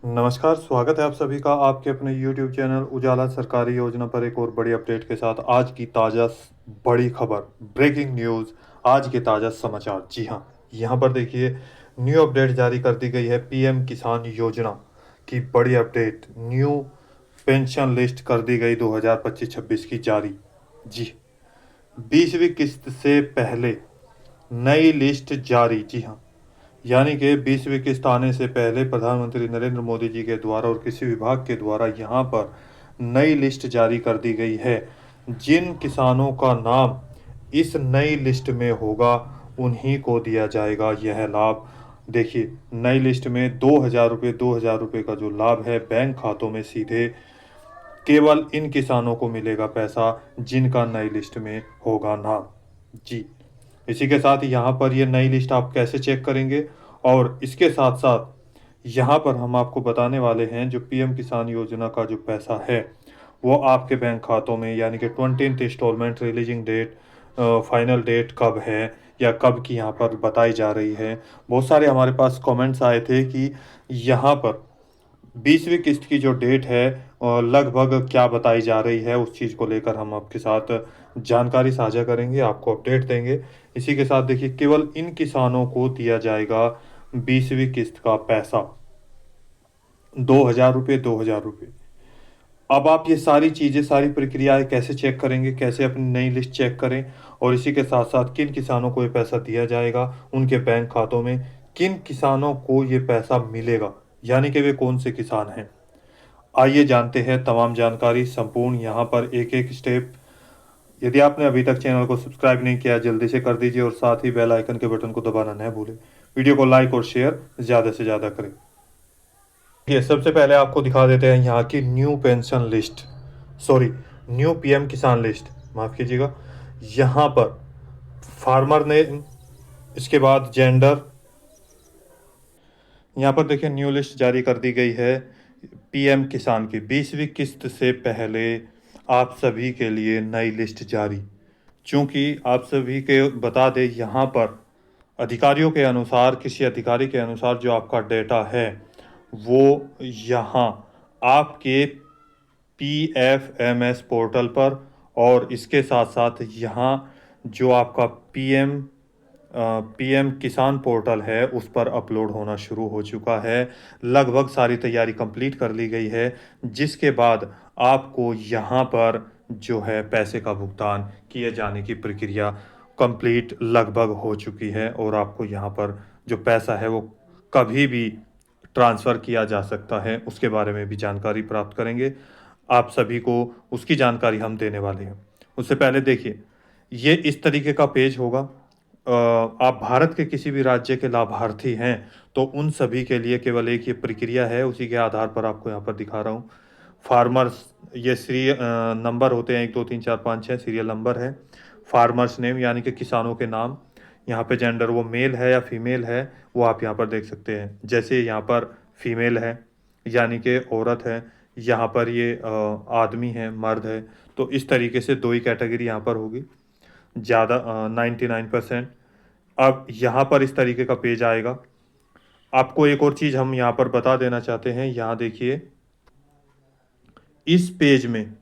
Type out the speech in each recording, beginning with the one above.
नमस्कार, स्वागत है आप सभी का आपके अपने YouTube चैनल उजाला सरकारी योजना पर एक और बड़ी अपडेट के साथ। आज की ताज़ा बड़ी खबर, ब्रेकिंग न्यूज़, आज के ताज़ा समाचार। जी हाँ, यहाँ पर देखिए न्यू अपडेट जारी कर दी गई है। पीएम किसान योजना की बड़ी अपडेट, न्यू पेंशन लिस्ट कर दी गई 2025-26 की जारी। जी, 20वीं किस्त से पहले नई लिस्ट जारी। जी हाँ, यानी कि 20वीं किस्त आने से पहले प्रधानमंत्री नरेंद्र मोदी जी के द्वारा और कृषि विभाग के द्वारा यहाँ पर नई लिस्ट जारी कर दी गई है। जिन किसानों का नाम इस नई लिस्ट में होगा उन्हीं को दिया जाएगा यह लाभ। देखिए, नई लिस्ट में 2,000 रुपये का जो लाभ है बैंक खातों में सीधे केवल इन किसानों को मिलेगा पैसा जिनका नई लिस्ट में होगा नाम। जी, इसी के साथ यहाँ पर ये नई लिस्ट आप कैसे चेक करेंगे, और इसके साथ साथ यहाँ पर हम आपको बताने वाले हैं जो पीएम किसान योजना का जो पैसा है वो आपके बैंक खातों में, यानी कि 20th instalment releasing date, final date कब है या कब की यहाँ पर बताई जा रही है। बहुत सारे हमारे पास कमेंट्स आए थे कि यहाँ पर 20वीं किस्त की जो डेट है लगभग क्या बताई जा रही है, उस चीज़ को लेकर हम आपके साथ जानकारी साझा करेंगे, आपको अपडेट देंगे। इसी के साथ देखिए, केवल इन किसानों को दिया जाएगा 20वीं किस्त का पैसा, 2,000 रुपये, 2,000 रुपये। अब आप ये सारी चीज़ें, सारी प्रक्रियाएं कैसे चेक करेंगे, कैसे अपनी नई लिस्ट चेक करें, और इसी के साथ साथ किन किसानों को ये पैसा दिया जाएगा उनके बैंक खातों में, किन किसानों को ये पैसा मिलेगा, यानी कि वे कौन से किसान हैं। आइए जानते हैं तमाम जानकारी संपूर्ण, यहाँ पर एक एक स्टेप। यदि आपने अभी तक चैनल को सब्सक्राइब नहीं किया जल्दी से कर दीजिए और साथ ही बेल आइकन के बटन को दबाना न भूलें। वीडियो को लाइक और शेयर ज़्यादा से ज़्यादा करें। ये सबसे पहले आपको दिखा देते हैं यहाँ की new pension list, sorry, new PM किसान लिस्ट, माफ़ कीजिएगा। यहाँ पर फार्मर ने, इसके बाद जेंडर, यहाँ पर देखिए न्यू लिस्ट जारी कर दी गई है पीएम किसान की 20वीं किस्त से पहले आप सभी के लिए नई लिस्ट जारी। चूँकि आप सभी के बता दें, यहाँ पर अधिकारियों के अनुसार, किसी अधिकारी के अनुसार जो आपका डेटा है वो यहाँ आपके PFMS पोर्टल पर, और इसके साथ साथ यहाँ जो आपका पीएम किसान पोर्टल है उस पर अपलोड होना शुरू हो चुका है। लगभग सारी तैयारी कंप्लीट कर ली गई है, जिसके बाद आपको यहाँ पर जो है पैसे का भुगतान किए जाने की प्रक्रिया कंप्लीट लगभग हो चुकी है, और आपको यहाँ पर जो पैसा है वो कभी भी ट्रांसफ़र किया जा सकता है, उसके बारे में भी जानकारी प्राप्त करेंगे। आप सभी को उसकी जानकारी हम देने वाले हैं। उससे पहले देखिए, ये इस तरीके का पेज होगा। आप भारत के किसी भी राज्य के लाभार्थी हैं तो उन सभी के लिए केवल एक ये प्रक्रिया है, उसी के आधार पर आपको यहाँ पर दिखा रहा हूँ। फार्मर्स, ये सीरियल नंबर होते हैं, 1 2 3 4 5 6 सीरियल नंबर है। फार्मर्स नेम यानी कि किसानों के नाम। यहाँ पे जेंडर, वो मेल है या फीमेल है वो आप यहाँ पर देख सकते हैं। जैसे यहाँ पर फीमेल है यानी कि औरत है, यहाँ पर ये आदमी है, मर्द है। तो इस तरीके से दो ही कैटेगरी यहाँ पर होगी, ज़्यादा 99%। अब यहाँ पर इस तरीके का पेज आएगा। आपको एक और चीज़ हम यहाँ पर बता देना चाहते हैं, यहाँ देखिए इस पेज में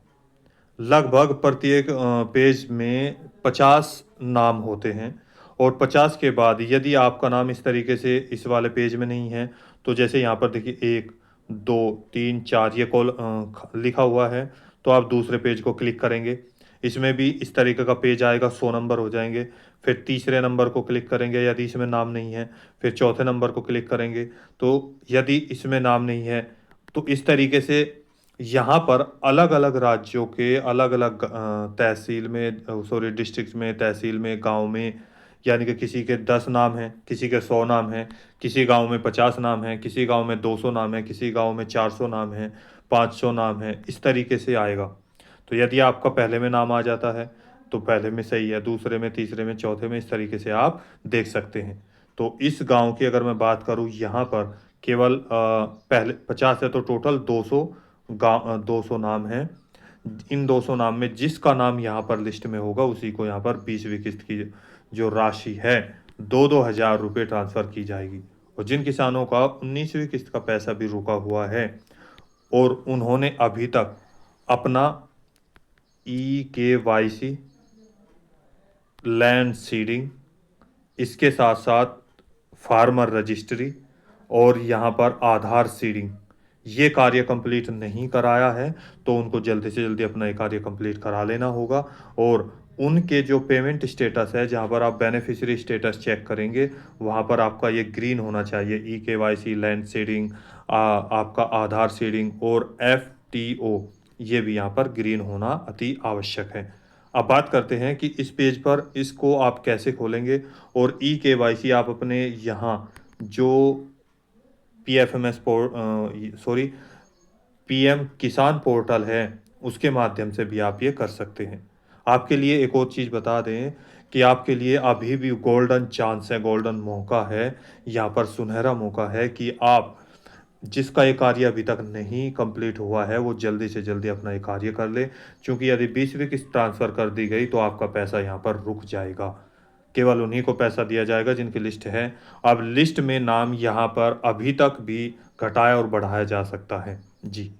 लगभग प्रत्येक पेज में 50 नाम होते हैं, और 50 के बाद यदि आपका नाम इस तरीके से इस वाले पेज में नहीं है, तो जैसे यहाँ पर देखिए 1 2 3 4 ये कॉल लिखा हुआ है, तो आप दूसरे पेज को क्लिक करेंगे, इसमें भी इस तरीके का पेज आएगा, 100 नंबर हो जाएंगे। फिर तीसरे नंबर को क्लिक करेंगे यदि इसमें नाम नहीं है, फिर चौथे नंबर को क्लिक करेंगे तो यदि इसमें नाम नहीं है। तो इस तरीके से यहाँ पर अलग अलग राज्यों के अलग अलग तहसील में, सॉरी डिस्ट्रिक्ट में, तहसील में, गांव में, यानी कि किसी के 10 नाम हैं, किसी के 100 नाम हैं, किसी गांव में 50 नाम हैं, किसी गांव में 200 नाम हैं, किसी गांव में 400 नाम हैं, 500 नाम हैं, इस तरीके से आएगा। तो यदि आपका पहले में नाम आ जाता है तो पहले में सही है, दूसरे में, तीसरे में, चौथे में, इस तरीके से आप देख सकते हैं। तो इस गांव की अगर मैं बात करूं, यहाँ पर केवल पहले 50 है तो टोटल 200 गाँव, 200 नाम हैं। इन 200 नाम में जिसका नाम यहाँ पर लिस्ट में होगा उसी को यहाँ पर 20वीं किस्त की जो राशि है 2-2 हज़ार रुपये ट्रांसफ़र की जाएगी। और जिन किसानों का 19वीं किस्त का पैसा भी रुका हुआ है और उन्होंने अभी तक अपना EKYC, लैंड सीडिंग, इसके साथ साथ फार्मर रजिस्ट्री और यहाँ पर आधार सीडिंग, ये कार्य कंप्लीट नहीं कराया है तो उनको जल्दी से जल्दी अपना ये कार्य कंप्लीट करा लेना होगा। और उनके जो पेमेंट स्टेटस है, जहाँ पर आप बेनिफिशियरी स्टेटस चेक करेंगे, वहाँ पर आपका ये ग्रीन होना चाहिए। EKYC, लैंड सीडिंग, आपका आधार सीडिंग और FTO, ये भी यहाँ पर ग्रीन होना अति आवश्यक है। अब बात करते हैं कि इस पेज पर इसको आप कैसे खोलेंगे। और EKYC आप अपने यहाँ जो PFMS PM किसान पोर्टल है उसके माध्यम से भी आप ये कर सकते हैं। आपके लिए एक और चीज़ बता दें कि आपके लिए अभी भी गोल्डन चांस है, गोल्डन मौका है, यहाँ पर सुनहरा मौका है कि आप जिसका ये कार्य अभी तक नहीं कंप्लीट हुआ है वो जल्दी से जल्दी अपना ये कार्य कर ले, क्योंकि यदि 20वीं किस्त ट्रांसफ़र कर दी गई तो आपका पैसा यहाँ पर रुक जाएगा। केवल उन्हीं को पैसा दिया जाएगा जिनकी लिस्ट है। अब लिस्ट में नाम यहाँ पर अभी तक भी घटाया और बढ़ाया जा सकता है जी,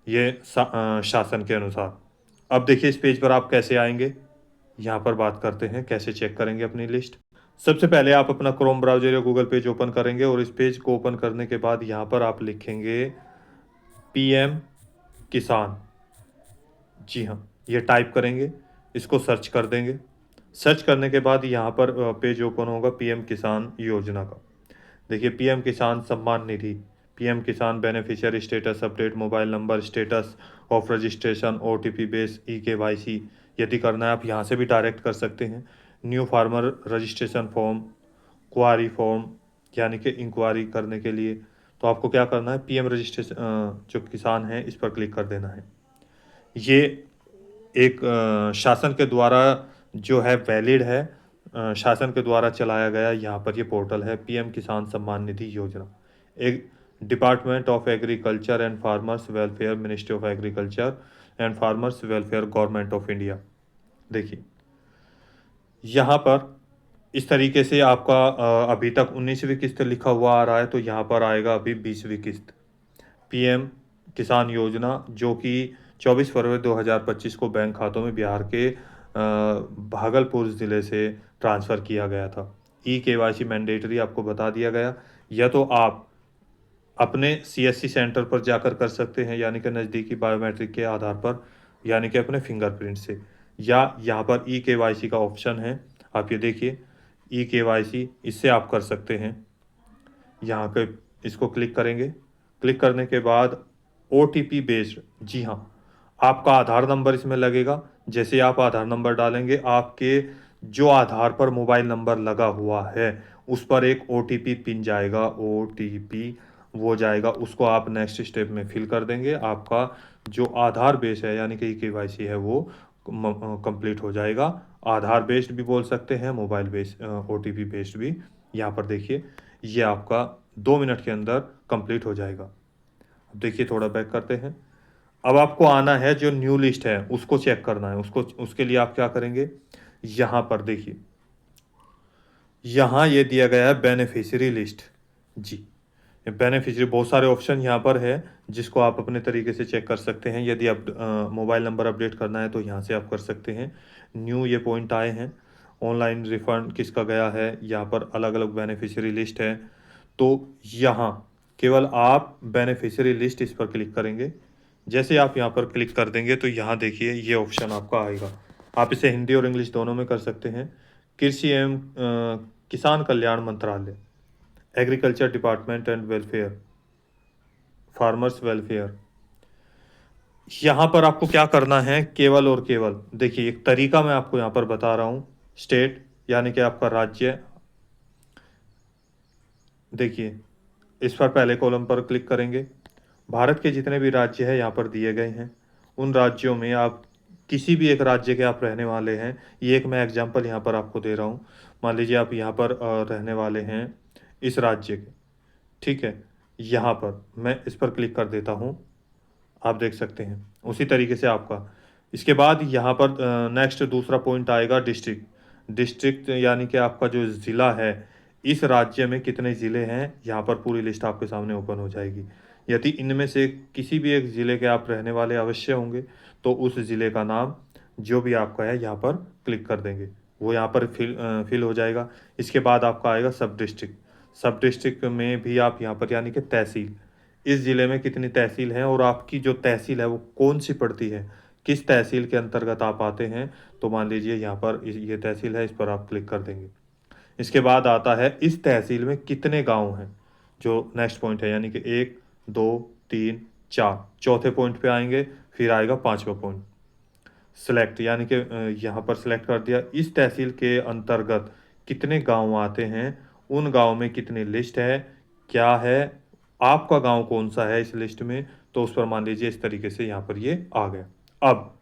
ये शासन के अनुसार। अब देखिए इस पेज पर आप कैसे आएंगे, यहाँ पर बात करते हैं कैसे चेक करेंगे अपनी लिस्ट। सबसे पहले आप अपना क्रोम ब्राउज़र या गूगल पेज ओपन करेंगे और इस पेज को ओपन करने के बाद यहाँ पर आप लिखेंगे PM किसान। जी हाँ, ये टाइप करेंगे, इसको सर्च कर देंगे। सर्च करने के बाद यहाँ पर पेज ओपन होगा PM किसान योजना का। देखिए PM किसान सम्मान निधि, PM किसान beneficiary status update, mobile number, status of registration, OTP base, EKYC। यदि करना है आप यहाँ से भी डायरेक्ट कर सकते हैं। न्यू फार्मर रजिस्ट्रेशन फॉर्म, क्वारी फॉर्म, यानी कि इंक्वायरी करने के लिए तो आपको क्या करना है, PM रजिस्ट्रेशन जो किसान है इस पर क्लिक कर देना है। ये एक शासन के द्वारा जो है वैलिड है, शासन के द्वारा चलाया गया यहाँ पर ये पोर्टल है PM किसान सम्मान निधि योजना, एक department of agriculture and farmers welfare, ministry of agriculture and farmers welfare, government of India. देखिए यहाँ पर इस तरीके से आपका अभी तक 19वीं किस्त लिखा हुआ आ रहा है, तो यहाँ पर आएगा अभी 20वीं किस्त PM किसान योजना, जो कि 24 फरवरी 2025 को बैंक खातों में बिहार के भागलपुर ज़िले से ट्रांसफ़र किया गया था। EKYC मैंडेटरी आपको बता दिया गया, या तो आप अपने CSC सेंटर पर जाकर कर सकते हैं, यानी कि नज़दीकी बायोमेट्रिक के आधार पर, यानी कि अपने फिंगरप्रिंट से, या यहाँ पर EKYC का ऑप्शन है, आप ये देखिए EKYC, इससे आप कर सकते हैं। यहाँ पे इसको क्लिक करेंगे, क्लिक करने के बाद OTP बेस्ड, जी हाँ, आपका आधार नंबर इसमें लगेगा। जैसे आप आधार नंबर डालेंगे, आपके जो आधार पर मोबाइल नंबर लगा हुआ है उस पर एक OTP पिन जाएगा, OTP वो जाएगा, उसको आप नेक्स्ट स्टेप में फिल कर देंगे। आपका जो आधार बेस है यानी कि EKYC है वो कंप्लीट हो जाएगा। आधार बेस्ड भी बोल सकते हैं, मोबाइल बेस्ड OTP बेस्ड भी। यहाँ पर देखिए ये आपका 2 मिनट के अंदर कंप्लीट हो जाएगा। अब देखिए थोड़ा बैक करते हैं। अब आपको आना है जो न्यू लिस्ट है उसको चेक करना है, उसके लिए आप क्या करेंगे, यहाँ पर देखिए यहाँ ये दिया गया है बेनिफिशियरी लिस्ट। जी, बेनिफिशियरी बहुत सारे ऑप्शन यहाँ पर है जिसको आप अपने तरीके से चेक कर सकते हैं। यदि आप मोबाइल नंबर अपडेट करना है तो यहाँ से आप कर सकते हैं। न्यू ये पॉइंट आए हैं, ऑनलाइन रिफंड किसका गया है, यहाँ पर अलग अलग बेनिफिशियरी लिस्ट है। तो यहाँ केवल आप बेनिफिशियरी लिस्ट इस पर क्लिक करेंगे। जैसे आप यहाँ पर क्लिक कर देंगे तो यहाँ देखिए ये ऑप्शन आपका आएगा। आप इसे हिंदी और इंग्लिश दोनों में कर सकते हैं। कृषि एवं किसान कल्याण मंत्रालय, agriculture department and welfare, farmers welfare. यहाँ पर आपको क्या करना है, केवल और केवल देखिए एक तरीका मैं आपको यहाँ पर बता रहा हूँ। स्टेट यानी कि आपका राज्य, देखिए इस पर पहले कॉलम पर क्लिक करेंगे। भारत के जितने भी राज्य हैं यहाँ पर दिए गए हैं, उन राज्यों में आप किसी भी एक राज्य के आप रहने वाले हैं। ये एक मैं एग्जांपल यहाँ पर आपको दे रहा हूँ। मान लीजिए आप यहाँ पर रहने वाले हैं इस राज्य के, ठीक है। यहाँ पर मैं इस पर क्लिक कर देता हूँ, आप देख सकते हैं उसी तरीके से आपका। इसके बाद यहाँ पर नेक्स्ट दूसरा पॉइंट आएगा डिस्ट्रिक्ट। डिस्ट्रिक्ट यानी कि आपका जो ज़िला है, इस राज्य में कितने ज़िले हैं, यहाँ पर पूरी लिस्ट आपके सामने ओपन हो जाएगी। यदि इनमें से किसी भी एक ज़िले के आप रहने वाले अवश्य होंगे, तो उस ज़िले का नाम जो भी आपका है यहाँ पर क्लिक कर देंगे, वो यहाँ पर फिल हो जाएगा। इसके बाद आपका आएगा सब डिस्ट्रिक्ट। सब डिस्ट्रिक्ट में भी आप यहाँ पर यानी कि तहसील, इस ज़िले में कितनी तहसील हैं और आपकी जो तहसील है वो कौन सी पड़ती है, किस तहसील के अंतर्गत आप आते हैं, तो मान लीजिए यहाँ पर ये तहसील है, इस पर आप क्लिक कर देंगे। इसके बाद आता है इस तहसील में कितने गांव हैं, जो नेक्स्ट पॉइंट है, यानी कि 1 2 3 4, चौथे पॉइंट पे आएंगे। फिर आएगा पांचवा पॉइंट सेलेक्ट, यानी कि यहाँ पर सेलेक्ट कर दिया इस तहसील के अंतर्गत कितने गांव आते हैं, उन गांव में कितनी लिस्ट है, क्या है, आपका गांव कौन सा है इस लिस्ट में, तो उस पर मान लीजिए इस तरीके से यहाँ पर ये आ गया। अब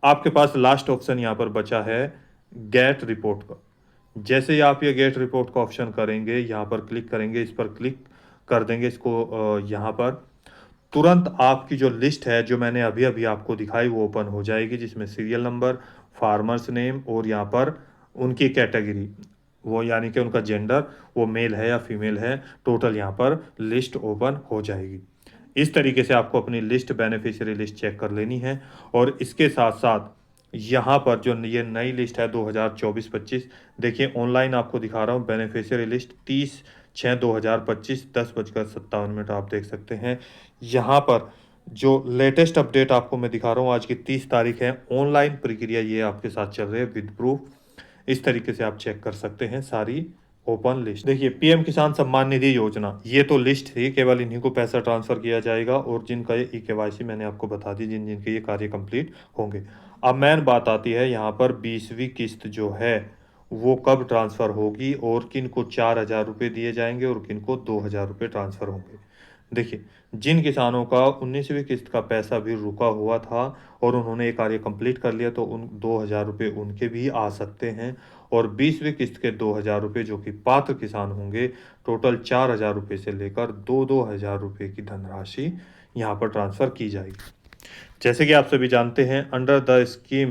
आपके पास लास्ट ऑप्शन यहाँ पर बचा है गेट रिपोर्ट का। जैसे ही आप ये गेट रिपोर्ट का ऑप्शन करेंगे, यहाँ पर क्लिक करेंगे, इस पर क्लिक कर देंगे इसको, यहाँ पर तुरंत आपकी जो लिस्ट है जो मैंने अभी अभी आपको दिखाई वो ओपन हो जाएगी, जिसमें सीरियल नंबर, फार्मर्स नेम और यहाँ पर उनकी कैटेगरी, वो यानी कि उनका जेंडर, वो मेल है या फीमेल है, टोटल यहाँ पर लिस्ट ओपन हो जाएगी। इस तरीके से आपको अपनी लिस्ट, बेनिफिशियरी लिस्ट चेक कर लेनी है। और इसके साथ साथ यहाँ पर जो ये नई लिस्ट है 2024-25, देखिए ऑनलाइन आपको दिखा रहा हूँ बेनिफिशियरी लिस्ट 30/6/2025 10:57 आप देख सकते हैं। यहाँ पर जो लेटेस्ट अपडेट आपको मैं दिखा रहा हूँ, आज की 30 तारीख है, ऑनलाइन प्रक्रिया ये आपके साथ चल रही है विद प्रूफ। इस तरीके से आप चेक कर सकते हैं सारी ओपन लिस्ट। देखिए पीएम किसान सम्मान निधि योजना, ये तो लिस्ट थी, केवल इन्हीं को पैसा ट्रांसफर किया जाएगा और जिनका ये ई-केवाईसी मैंने आपको बता दी, जिन जिनके ये कार्य कंप्लीट होंगे। अब मेन बात आती है यहाँ पर 20वीं किस्त जो है वो कब ट्रांसफ़र होगी और किन को 4,000 रुपये दिए जाएंगे और किन को 2,000 रुपये ट्रांसफ़र होंगे। देखिए जिन किसानों का 19वीं किस्त का पैसा भी रुका हुआ था और उन्होंने ये कार्य कंप्लीट कर लिया, तो उन 2,000 रुपये उनके भी आ सकते हैं। और 20वीं किस्त के 2,000 रुपये जो कि पात्र किसान होंगे, टोटल 4,000 रुपये से लेकर 2,000 रुपये की धनराशि यहाँ पर ट्रांसफ़र की जाएगी। जैसे कि आप सभी जानते हैं, under the scheme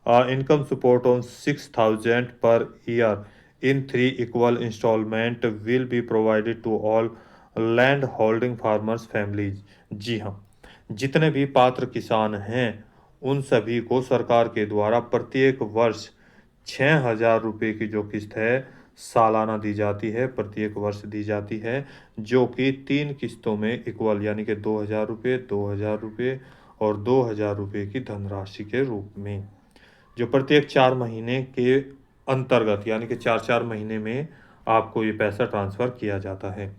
income support on 6,000 per year in 3 equal instalment will be provided to all land holding farmers families. जी हाँ, जितने भी पात्र किसान हैं उन सभी को सरकार के द्वारा प्रत्येक वर्ष 6,000 रुपये की जो किस्त है सालाना दी जाती है, प्रत्येक वर्ष दी जाती है, जो कि 3 किस्तों में इक्वल, यानी कि 2,000 रुपये, 2,000 रुपये और 2,000 रुपये की धनराशि के रूप में, जो प्रत्येक 4 महीने के अंतर्गत, यानी कि 4-4 महीने में आपको ये पैसा ट्रांसफ़र किया जाता है।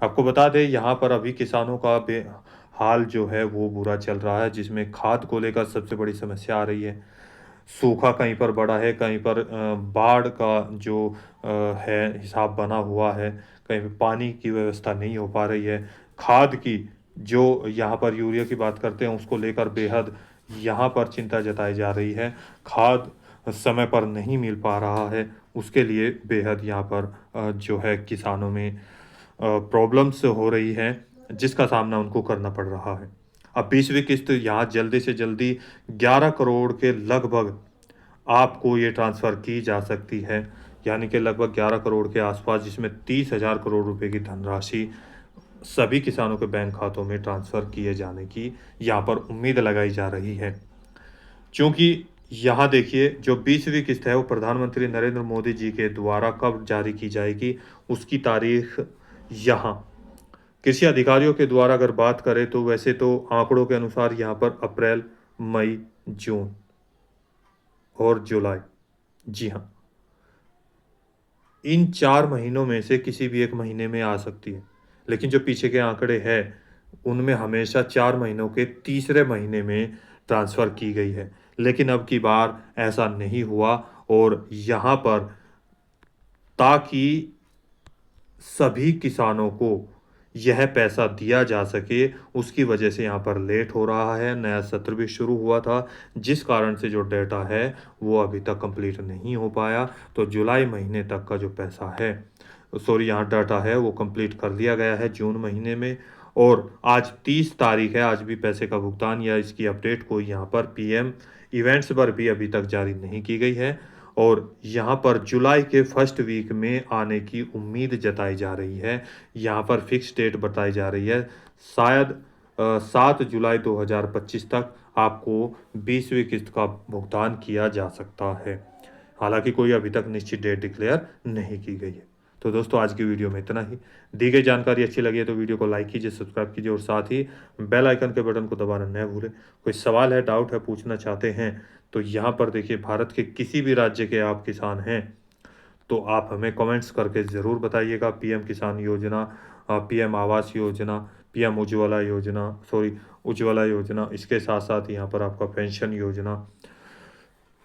आपको बता दें यहाँ पर अभी किसानों का हाल जो है वो बुरा चल रहा है, जिसमें खाद को लेकर सबसे बड़ी समस्या आ रही है। सूखा कहीं पर बड़ा है, कहीं पर बाढ़ का जो है हिसाब बना हुआ है, कहीं पे पानी की व्यवस्था नहीं हो पा रही है। खाद की जो यहाँ पर यूरिया की बात करते हैं उसको लेकर बेहद यहाँ पर चिंता जताई जा रही है। खाद समय पर नहीं मिल पा रहा है, उसके लिए बेहद यहाँ पर जो है किसानों में प्रॉब्लम्स हो रही है, जिसका सामना उनको करना पड़ रहा है। अब 20वीं किस्त यहाँ जल्दी से जल्दी 11 करोड़ के लगभग आपको ये ट्रांसफ़र की जा सकती है, यानी कि लगभग 11 करोड़ के आसपास, जिसमें 30,000 करोड़ रुपए की धनराशि सभी किसानों के बैंक खातों में ट्रांसफ़र किए जाने की यहाँ पर उम्मीद लगाई जा रही है। क्योंकि यहाँ देखिए जो 20वीं किस्त है वो प्रधानमंत्री नरेंद्र मोदी जी के द्वारा कब जारी की जाएगी, उसकी तारीख यहाँ कृषि अधिकारियों के द्वारा अगर बात करें तो वैसे तो आंकड़ों के अनुसार यहाँ पर अप्रैल, मई, जून और जुलाई, जी हाँ, इन 4 महीनों में से किसी भी एक महीने में आ सकती है। लेकिन जो पीछे के आंकड़े हैं उनमें हमेशा 4 महीनों के तीसरे महीने में ट्रांसफ़र की गई है, लेकिन अब की बार ऐसा नहीं हुआ। और यहाँ पर ताकि सभी किसानों को यह पैसा दिया जा सके, उसकी वजह से यहाँ पर लेट हो रहा है। नया सत्र भी शुरू हुआ था, जिस कारण से जो डेटा है वो अभी तक कंप्लीट नहीं हो पाया। तो जुलाई महीने तक का जो पैसा है, सॉरी यहाँ डाटा है वो कंप्लीट कर लिया गया है जून महीने में। और आज 30 तारीख है, आज भी पैसे का भुगतान या इसकी अपडेट कोई यहाँ पर पीएम इवेंट्स पर भी अभी तक जारी नहीं की गई है। और यहाँ पर जुलाई के फर्स्ट वीक में आने की उम्मीद जताई जा रही है। यहाँ पर फिक्स डेट बताई जा रही है, शायद 7 जुलाई 2025 तक आपको 20वीं किस्त का भुगतान किया जा सकता है। हालांकि कोई अभी तक निश्चित डेट डिक्लेयर नहीं की गई है। तो दोस्तों आज की वीडियो में इतना ही। दी गई जानकारी अच्छी लगी है तो वीडियो को लाइक कीजिए, सब्सक्राइब कीजिए और साथ ही बेल आइकन के बटन को दबाना न भूलें। कोई सवाल है, डाउट है, पूछना चाहते हैं तो यहाँ पर देखिए, भारत के किसी भी राज्य के आप किसान हैं तो आप हमें कमेंट्स करके ज़रूर बताइएगा। पीएम किसान योजना, पीएम आवास योजना, पीएम उज्ज्वला योजना, इसके साथ साथ यहाँ पर आपका पेंशन योजना,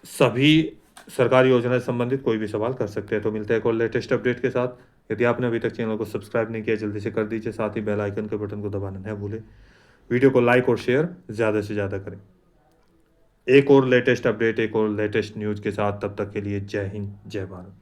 सभी सरकारी योजना से संबंधित कोई भी सवाल कर सकते हैं। तो मिलते हैं एक और लेटेस्ट अपडेट के साथ। यदि आपने अभी तक चैनल को सब्सक्राइब नहीं किया जल्दी से कर दीजिए, साथ ही बेल आइकन के बटन को दबाना न भूलें। वीडियो को लाइक और शेयर ज़्यादा से ज़्यादा करें। एक और लेटेस्ट अपडेट, एक और लेटेस्ट न्यूज़ के साथ, तब तक के लिए जय हिंद, जय भारत।